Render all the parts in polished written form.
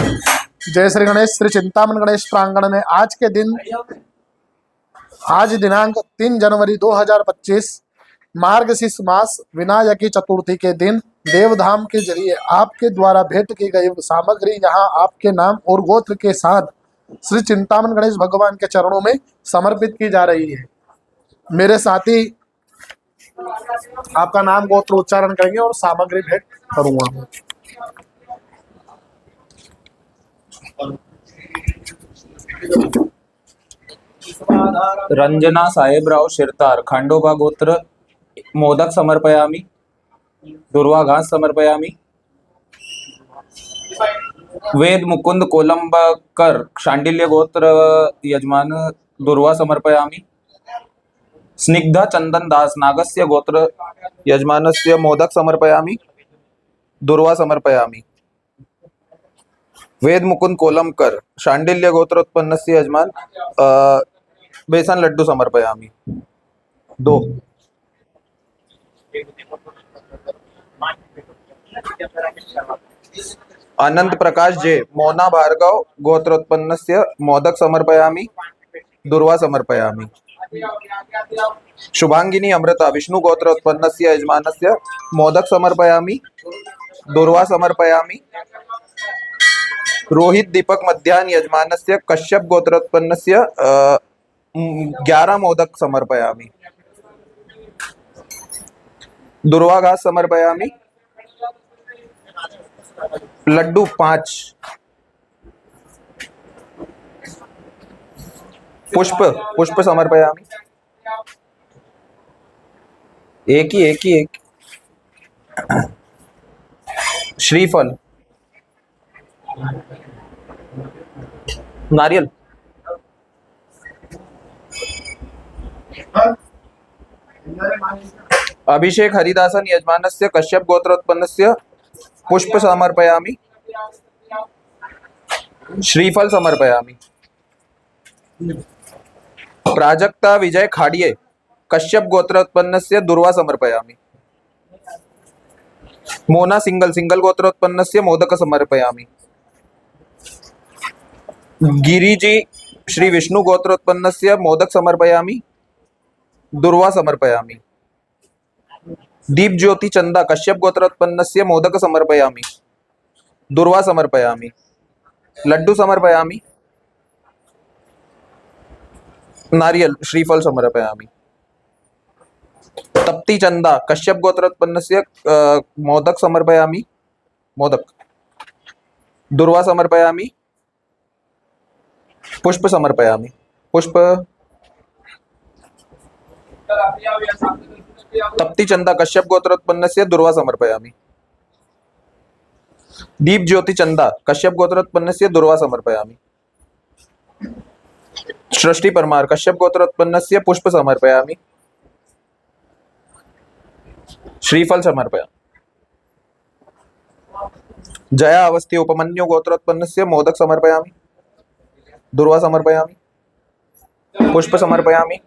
जय श्री गणेश। श्री चिंतामन गणेश प्रांगण में आज दिनांक 3 जनवरी 2025 मार्गशीर्ष मास विनायकी चतुर्थी के दिन देवधाम के जरिए आपके द्वारा भेंट की गई सामग्री यहां आपके नाम और गोत्र के साथ श्री चिंतामन गणेश भगवान के चरणों में समर्पित की जा रही है। मेरे साथी आपका नाम गोत्र उच्चारण करेंगे और सामग्री भेंट करूंगा। रंजना साहेबराव शिरतार खंडोबा गोत्र मोदक समर्पयामि, दुर्वा घास समर्पयामि। वेद मुकुंद कोलंबकर शांडिल्य गोत्र यजमान दुर्वा समर्पयामि। स्निग्धा चंदन दास नागस्य गोत्र यजमानस्य मोदक समर्पयामि, दुर्वा समर्पयामि। वेद मुकुंद कोलंबकर शांडिल्य गोत्रोत्पन्नस्य यजमान बेसन लड्डू समर्पयामि। 2 अनंत प्रकाश जे मोना भार्गव गोत्रोत्पन्नस्य मोदक समर्पयामि, दुर्वा समर्पयामि। शुभांगिनी अमृता विष्णु गोत्रोत्पन्नस्य यजमानस्य मोदक समर्पयामि, दुर्वा समर्पयामि। रोहित दीपक मध्यान यजमानस्य कश्यप गोत्रोत्पन्नस्य 11 मोदक समर्पयामि, दुर्वा घास समर्पयामि। लड्डू 5। पुष्प समर्पयामि। एक श्रीफल, नारियल, अभिषेक हरिदासन यजमानस्य कश्यप गोत्रोत्पन्नस्य पुष्प समर्पयामि, श्रीफल समर्पयामि। प्राजक्ता विजय खाड़िये कश्यप गोत्रोत्पन्नस्य दुर्वा समर्पयामि। मोना सिंगल गोत्रोत्पन्नस्य मोदक समर्पयामि। गिरिजी श्री विष्णु गोत्रोत्पन्नस्य मोदक समर्पयामि, दुर्वा समर्पयामि। दीप ज्योति चंदा कश्यप गोत्रोत्पन्नस्य मोदक समर्पयामि, दुर्वा समर्पयामि। लड्डू समर्पयामि, नारियल, श्रीफल समर्पयामि। तप्ती चंदा कश्यप गोत्रोत्पन्नस्य मोदक समर्पयामि, मोदक, दुर्वा समर्पयामि। पुष्प समर्पयामि, पुष्प। तप्ती चंदा कश्यप गोत्रोत्पन्नस्य दुर्वा समर्पयामि। दीप ज्योति चंदा कश्यप गोत्रोत्पन्नस्य दुर्वा समर्पयामि। सृष्टि परमार कश्यप गोत्रोत्पन्नस्य पुष्प समर्पयामि, श्रीफल समर्पयामि। जया अवस्थी उपमन्यु गोत्रोत्पन्नस्य मोदक समर्पयामि, दुर्वा समर्पयामि, पुष्प समर्पयामि।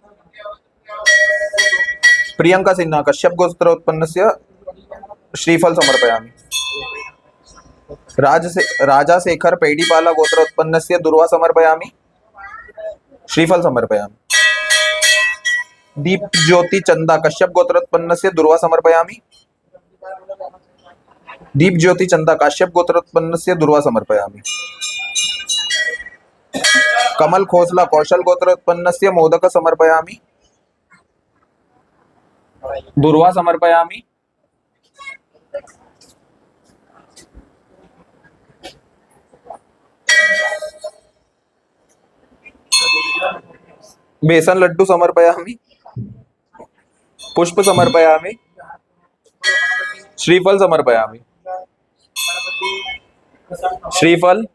प्रियंका सिन्हा कश्यप गोत्रोत्पन्नस्य श्रीफल समर्पयामि। राजा शेखर पेड़ीपाला गोत्रोत्पन्नस्य दुर्वा समर्पयामि, श्रीफल समर्पयामि। दीप ज्योति चंदा कश्यप गोत्रोत्पन्नस्य दुर्वा समर्पयामि। दीप ज्योति चंदा कश्यप गोत्रोत्पन्नस्य दुर्वा समर्पयामि। कमल खोसला कौशल गोत्रोत्पन्नस्य मोदक समर्पयामि, दुर्वा समर्पयामि। बेसन लड्डू समर्पयामि, पुष्प समर्पयामि, श्रीफल समर्पयामि। श्रीफल,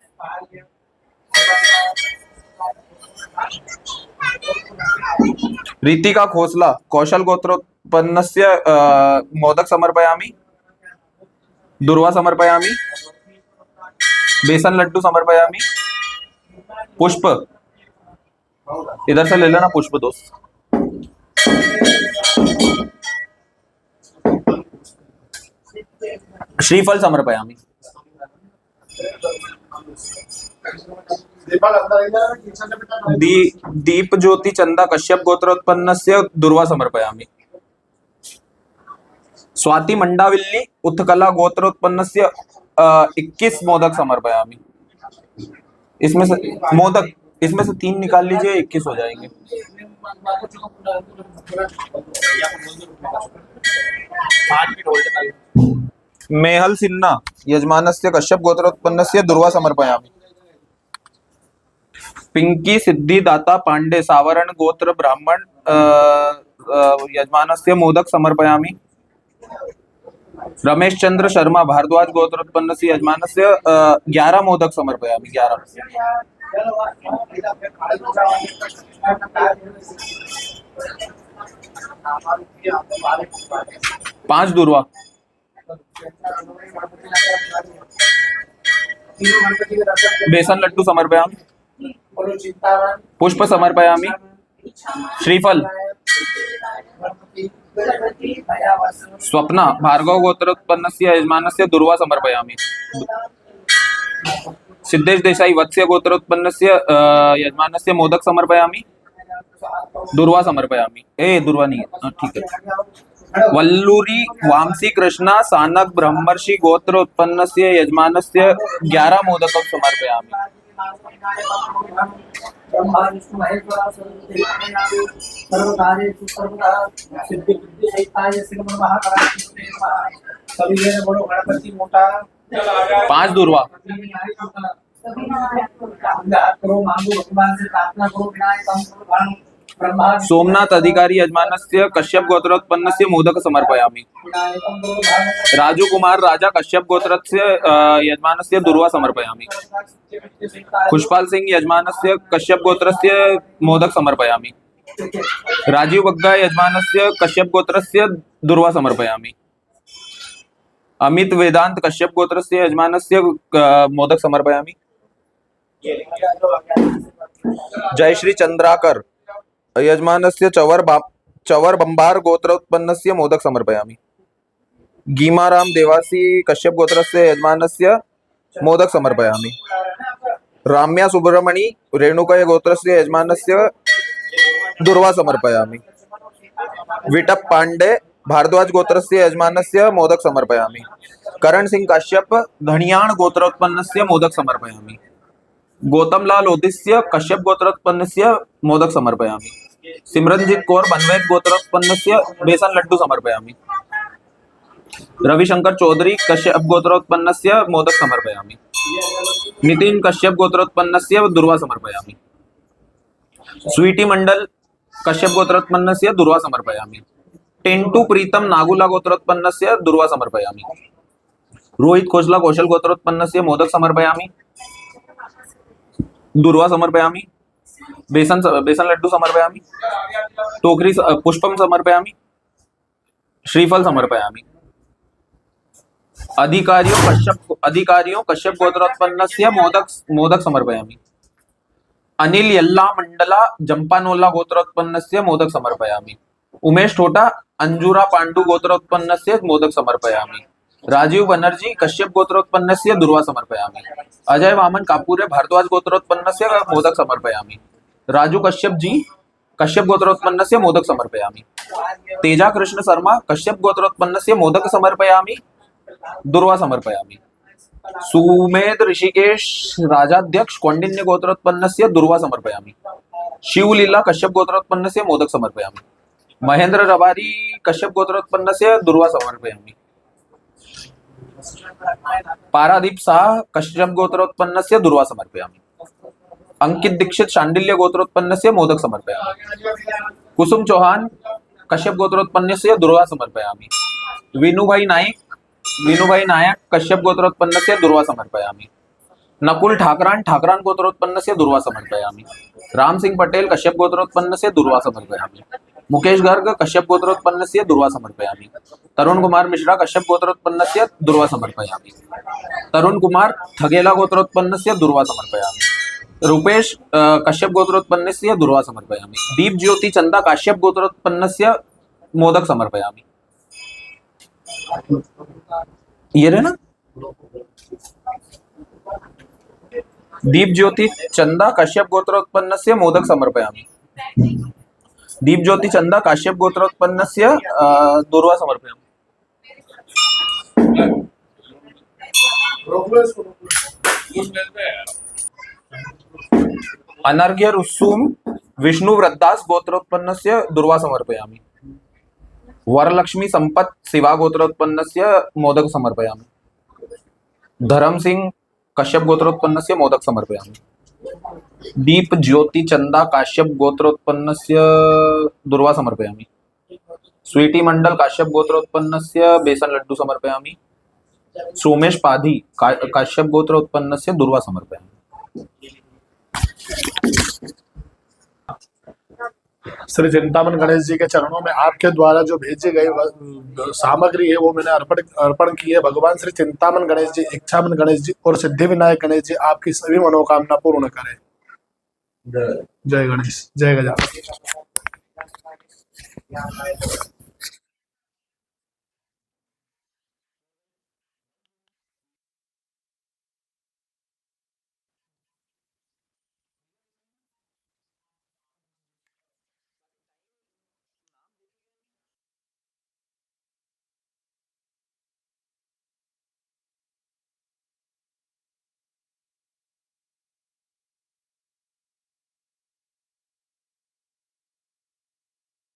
रीतिका खोसला कौशल गोत्रोत्पन्नस्य मोदक समर्पयामि, दुर्वा समर्पयामि। बेसन लड्डू समर्पयामि, पुष्प, इधर से ले लेना पुष्प दोस्त। श्रीफल समर्पयामि। दीपक अंदर आइए, किचन में बैठा है। दीप ज्योति चंदा कश्यप गोत्रोत्पन्नस्य दुर्वा समर्पयामि। स्वाति मंडाविल्ली उत्कला गोत्रोत्पन्नस्य 21 मोदक समर्पयामि। इसमें से 3 निकाल लीजिए, 21 हो जाएंगे। मेहल सिन्हा यजमानस्य कश्यप गोत्रोत्पन्नस्य दुर्वा समर्पयामि। पिंकी सिद्धिदाता पांडे सावरण गोत्र ब्राह्मण यजमानस्य मोदक समर्पयामि। रमेश चंद्र शर्मा भारद्वाज गोत्रोत्पन्नस्य यजमानस्य 11 मोदक समर्पयामि। 11 5 दुर्वा। बेसन लड्डू समर्पयामि। पुष्प समर्पयामि। श्रीफल। स्वप्ना भार्गव गोत्रोत्पन्नस्य यजमानस्य दुर्वा समर्पयामि। सिद्धेश देसाई वत्स्य गोत्रोत्पन्नस्य यजमानस्य मोदक समर्पयामि। दुर्वा समर्पयामि। दुर्वा नहीं है, ठीक है। वल्लूरी वामसी कृष्णा सानक ब्रह्मर्षि गोत्रोत्पन्नस्य यजमानस्य 11 मोदक समर्पयामि। पांच दुर्वा। सोमनाथ अधिकारी यजमानस्य कश्यप गोत्रोत्पन्नस्य मोदक समर्पयामि। राजू कुमार राजा कश्यप गोत्रस्य यजमानस्य दुर्वा समर्पयामि। खुशपाल सिंह यजमानस्य कश्यप गोत्रस्य मोदक समर्पयामि। राजीव बग्गा यजमानस्य कश्यप गोत्रस्य दुर्वा समर्पयामि। अमित वेदांत कश्यप गोत्रस्य यजमानस्य मोदक समर्पयामि। जयश्री चंद्राकर यजमानस्य चवर बंबार गोत्रोत्पन्नस्य मोदक समर्पयामि। गीमाराम देवासी कश्यप गोत्रस्य यजमानस्य मोदक समर्पयामि। राम्या सुब्रमणी रेणुकय गोत्रस्य यजमानस्य दुर्वा समर्पयामि। विटप पांडे भारद्वाज गोत्रस्य यजमानस्य मोदक समर्पयामि। करण सिंह कश्यप धनियाण गोत्रोत्पन्नस्य मोदक समर्पयामि। गौतम लाल ओदिस्य कश्यप गोत्रोत्पन्नस्य मोदक समर्पयामि। सिमरनजीत कौर बनवेद गोत्रोत्पन्नस्य बेसन लड्डू समर्पयामि। रविशंकर चौधरी कश्यप गोत्रोत्पन्नस्य मोदक समर्पयामि। नितिन कश्यप गोत्रोत्पन्नस्य दुर्वा समर्पयामि। स्वीटी मंडल कश्यप गोत्रोत्पन्नस्य दुर्वा समर्पयामि। टेंटू प्रीतम नागुला गोत्रोत्पन्नस्य दुर्वा समर्पयामि। रोहित खोसला कौशल गोत्रोत्पन्नस्य मोदक समर्पयामि। दुर्वा समर्पयामि। बेसन लड्डू समर्पयामि। टोकरी पुष्पम समर्पयामि। श्रीफल समर्पयामि। अधिकारियों कश्यप गोत्रोत्पन्नस्य मोदक समर्पयामि। अनिल यल्ला मंडला जंपानोला गोत्रोत्पन्नस्य मोदक समर्पयामि। उमेश टोटा अंजुरा पांडु गोत्रोत्पन्नस्य मोदक समर्पयामि। राजीव बनर्जी कश्यप गोत्रोत्पन्नस्य दुर्वा समर्पयामि। अजय वामन कापुरे भारद्वाज गोत्रोत्पन्नस्य मोदक समर्पयामि। राजू कश्यप जी कश्यप गोत्रोत्पन्नस्य मोदक समर्पयामि। तेजा कृष्ण शर्मा कश्यप गोत्रोत्पन्नस्य मोदक समर्पयामि। दुर्वा समर्पयामि। सुमेध ऋषिकेश राजाध्यक्ष कौंडिन्य गोत्रोत्पन्नस्य दुर्वा समर्पयामि। शिवलीला कश्यप गोत्रोत्पन्नस्य मोदक समर्पयामि। महेंद्र रबारी कश्यप गोत्रोत्पन्नस्य दुर्वा समर्पयामि। पारादीप शाह कश्यप गोत्रोत्पन्नस्य दुर्वा समर्पयामि। अंकित दीक्षित शांडिल्य गोत्रोत्पन्नस्य मोदक समर्पयामि। कुसुम चौहान कश्यप गोत्रोत्पन्नस्य दुर्वा समर्पयामि। विनुभाई नायक कश्यप गोत्रोत्पन्नस्य दुर्वा समर्पयामि। नकुल ठाकरान गोत्रोत्पन्नस्य दुर्वा समर्पयामि। राम सिंह पटेल कश्यप गोत्रोत्पन्नस्य दुर्वा समर्पयामि। मुकेश गर्ग कश्यप गोत्रोत्पन्नस्य दुर्वा समर्पयामि। तरुण कुमार मिश्रा कश्यप गोत्रोत्पन्नस्य दुर्वा समर्पयामि। तरुण कुमार थगेला गोत्रोत्पन्नस्य दुर्वा समर्पयामि। रूपेश कश्यप गोत्रोत्पन्नस्य दुर्वा समर्पयामि। दीप ज्योति चंदा कश्यप गोत्रोत्पन्नस्य मोदक समर्पयामि। ये रहे ना दीप ज्योति चंदा कश्यप गोत्रोत्पन्नस्य मोदक समर्पयामि। दीप ज्योति चंदा काश्यप गोत्रोत्पन्नस्य दूर्वा समर्पयामि। अनर्घ्य रुसुम विष्णु वृद्धास गोत्रोत्पन्नस्य दूर्वा समर्पयामि। वरलक्ष्मी संपत शिवा गोत्रोत्पन्नस्य मोदक समर्पयामि। धर्म सिंह कश्यप गोत्रोत्पन्नस्य मोदक समर्पयामि। दीप ज्योति चंदा काश्यप गोत्रोत्पन्नस्य दूर्वा समर्पयामि। स्वीटी मंडल काश्यप गोत्रोत्पन्नस्य बेसन लड्डू समर्पयामि। सोमेश पाधी काश्यप गोत्रोत्पन्नस्य दूर्वा समर्पयामि। श्री चिंतामन गणेश जी के चरणों में आपके द्वारा जो भेजी गई सामग्री है वो मैंने अर्पण की है। भगवान श्री चिंतामन गणेश जी, इच्छामन गणेश जी और सिद्धि विनायक गणेश जी आपकी सभी मनोकामना पूर्ण करें। जय गणेश, जय गजानन।